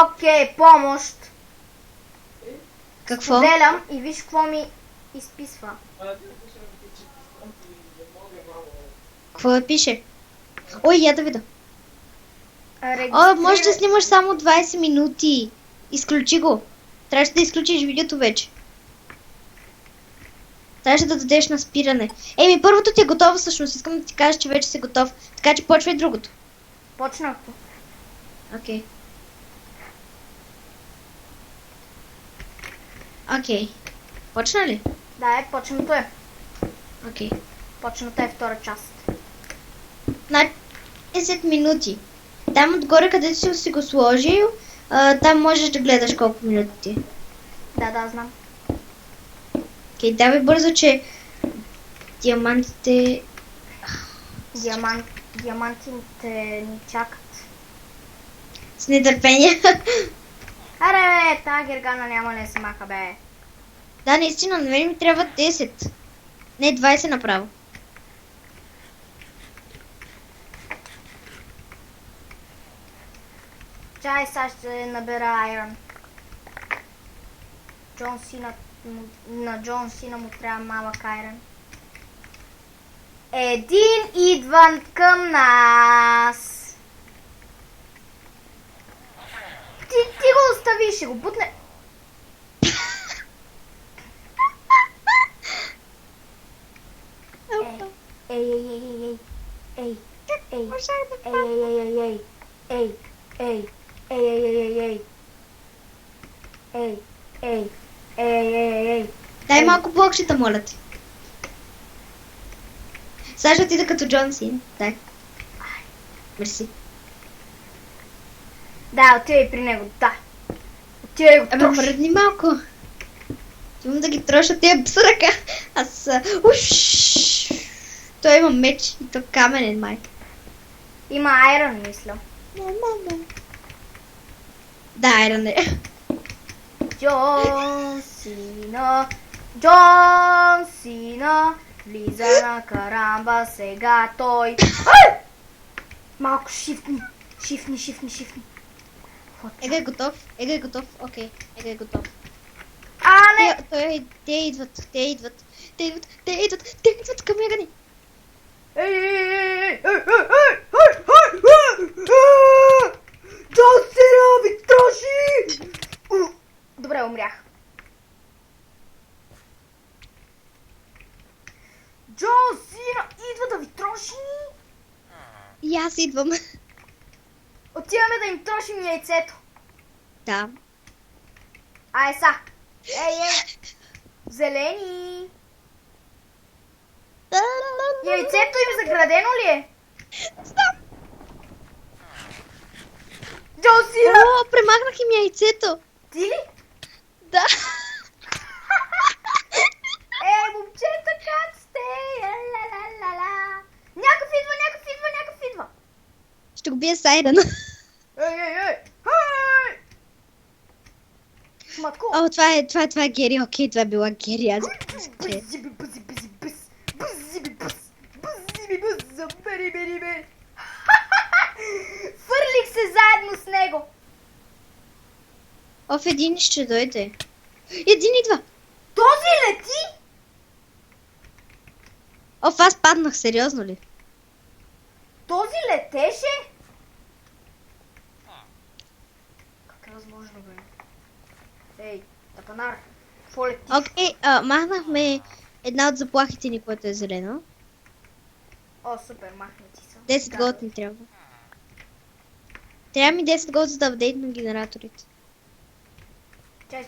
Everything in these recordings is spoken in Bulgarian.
Окей, помощ. Какво? Споделям и виж какво ми изписва. Какво да пише? Ой, я да видя. Регистрира... Може да снимаш само 20 минути. Изключи го. Трябваше да изключиш видеото вече. Трябваше да дадеш на спиране. Първото ти е готово всъщност. Искам да ти кажа, че вече си готов. Така че почвай другото. Почнах. Окей. Окей. Почна ли? Да, почнато е. Окей. Почната е втора част. На 10 минути. Там отгоре, където си го сложил, там можеш да гледаш колко минути. Да, знам. Окей, давай бързо, че диамантите... Диамантите ни чакат. С нетърпение. Аре, бе, тая гергана няма да се маха, бе. Да, наистина, на мен ми трябва 10. Не, 20 направо. Чай, сега ще набера айрон. На Джон Сина му трябва малък айрон. Един идва към нас. Ти го остави, ще го бутне. Ей. Дай малко блокчета, моля ти. Сега ще отида като Джон Син. Дай. Мерси. Да, отивай при него, да. Отивай го трош. Мръдни малко. Имам да ги троша тия с ръка. Аз... Уш! Той има меч и то каменен май. Има айрон, мисля. Да, айрон е. Джон Сина, влиза на карамба сега той. Малко шифни. Ега е готов. Окей. Ега е готов. Не! Те идват към Егани. Джон Сина, ви троши! Добре, умрях. Джон Сина идва да ви троши! И аз идвам. Отиваме да им трошим яйцето. Да. Ай са! Ей! Зелени! Яйцето им заградено ли е? Знам. Джон Сина! Премахнах им яйцето. Ти ли? Да. Момчета, как сте? Някакъв идва! Ще го бия с айрон. Ей! Шматко! Това е Гери. Окей, това е била Гери. Аз Фърлих се заедно с него! един ще дойде. Един идва. Този лети? Аз паднах, сериозно ли? Този летеше? Как е възможно, бе? Ей, тапанар, какво летиш? Окей, махнахме една от заплахите ни, което е зелено. О, супер, махнати са. 10 голд ни трябва. Трябва ми 10 голд, за да апдейтнем генераторите. Чай.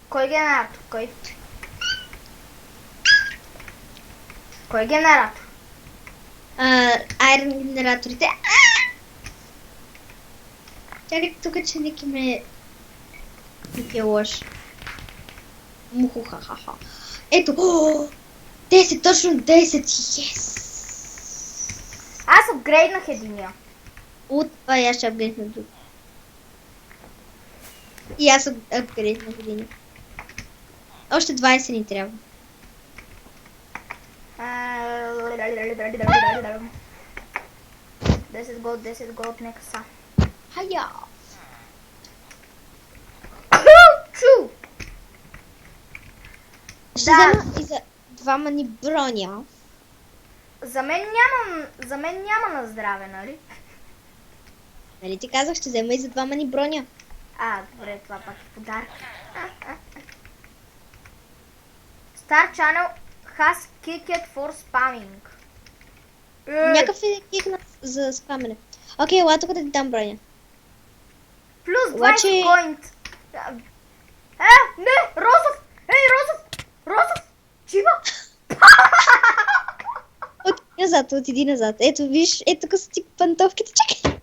Кой генератор? Кой генератор? Айрон генераторите. Чакай, тук че Ники ме... Ники е лош. Мухухахаха. Ето! 10, точно 10! Yes! Аз апгрейднах единия. Това и аз ще апгрейдна друг. И аз апгрейднах единия. Още 20 ни трябва. 10 голд, нека са. Хая! Чу! Ще Да. взема и за двама ни броня. За мен няма на здраве, нали? Нали ти казах, ще взема и за двама ни броня. Добре, това пак е подарък. Star Channel has kicked for spamming. Някакъв е кикна за спамене. Окей, ела тук да ти дам броня. Плюс 20 Обаче- коинт. Не! Розов! Ей, Розов! Чива! Отиди назад. Ето, виж, ето тук са ти пантовките. Чакай!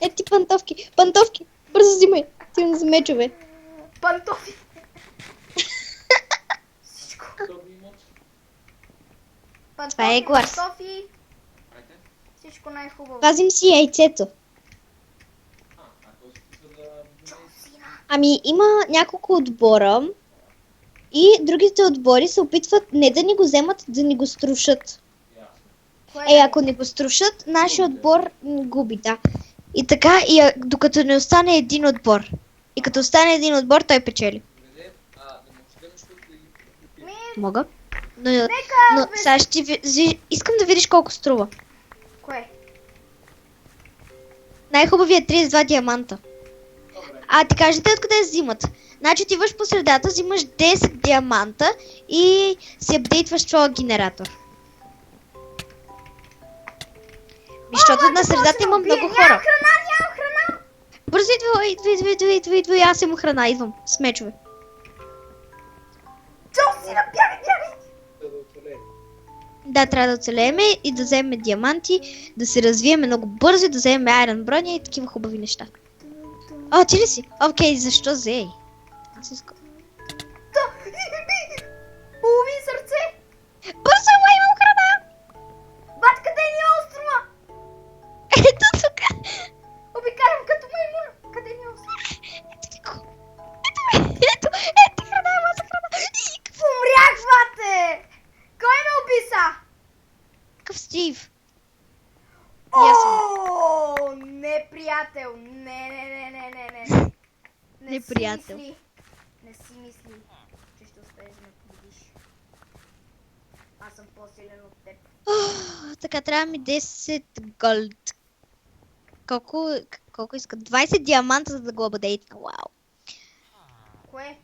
Ето ти пантовки! Бързо взимай! Ти за мечове. Пантофи! Всичко. Това е глас. Пантофи. Всичко най-хубаво. Пазим си яйцето. Ами, има няколко отбора и другите отбори се опитват не да ни го вземат, да ни го струшат. Ако ни го струшат, нашия отбор губи, да. И така, докато не остане един отбор. И като остане един отбор, той печели. Мога? Но сега искам да видиш колко струва. Кое? Най-хубавият 32 диаманта. Ти кажете откъде взимат. Значи отиваш по средата, взимаш 10 диаманта и си апдейтваш твоя генератор. Защото на средата има много хора. Нямам храна! Бързо идвай, аз имам храна, идвам с мечове. Джон, бягай! Да, трябва да оцелеем и да вземем диаманти, да се развием много бързо, да вземем айрон броня и такива хубави неща. Ти ли си? Окей, защо взе? Полови сърце! Бързо, имам храна! Бат, къде ни е острова? Ето тук! Обикарам като маймун. Къде ни е острова? Ето храна, маса храна! Умрях, бате! Кой ме обиса? Какъв Стив? Не, приятел! Не. Не, приятел. Не си мисли, че ще успееш да ме победиш. Аз съм по-силен от теб. Така, трябва ми 10 голд. Колко иска? 20 диаманта, за да го апдейтна. Вау.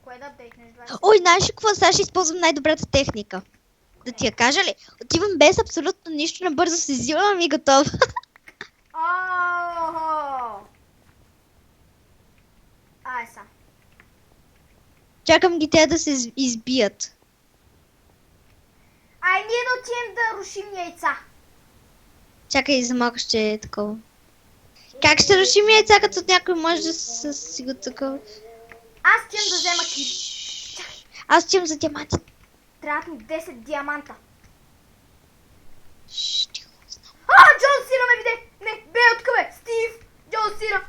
Кое да апдейтнеш 20? Ой, знаеш ли какво? Сега ще използвам най-добрата техника. Да ти я кажа ли? Отивам без абсолютно нищо, набързо се взимам и готово. Са. Чакам ги те да се избият. Ние да отидем да рушим яйца. Чакай, за малко ще е такова. Как ще рушим яйца, като някой може да си го такова? Аз отивам да взема кири. Аз отивам за диаманти. Трябват ми 10 диаманта. Тихо, знам. Джон Сина ме виде! Не, бе, откъде? Стив! Джон Сина!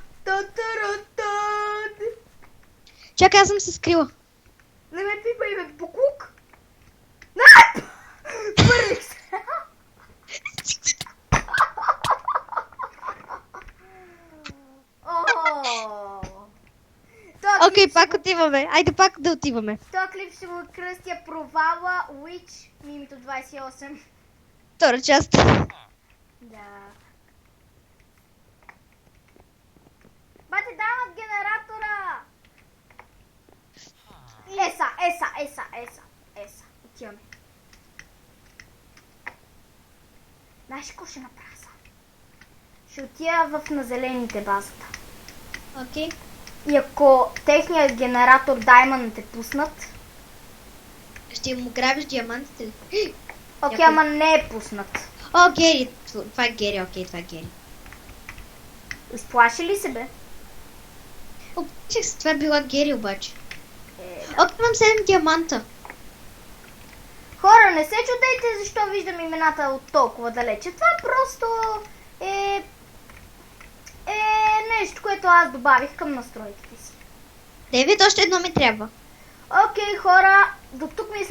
Чакай, аз съм се скрила. Не ме пипай, бе, буклук! Не! Първих се! Окей, пак отиваме. Айде пак да отиваме. Този клип ще го кръстя провала Witch мимито 28. Втора част. Да. Бате, дават генератора! Еса. Отиваме. Знаеш какво ще направя са? Ще отида на зелените базата. Окей. И ако техният генератор Diamond те пуснат... Ще му грабиш диамантите ли? Окей, ама не е пуснат. Гери. Това е Гери, окей, това е Гери. Изплаши ли се, бе? Обичах се, това е била Гери обаче. Окей, имам 7 диаманта. Хора, не се чудейте защо виждам имената от толкова далече. Това просто е нещо, което аз добавих към настройките си. Девид, още едно ми трябва. Окей, хора, до тук мисля,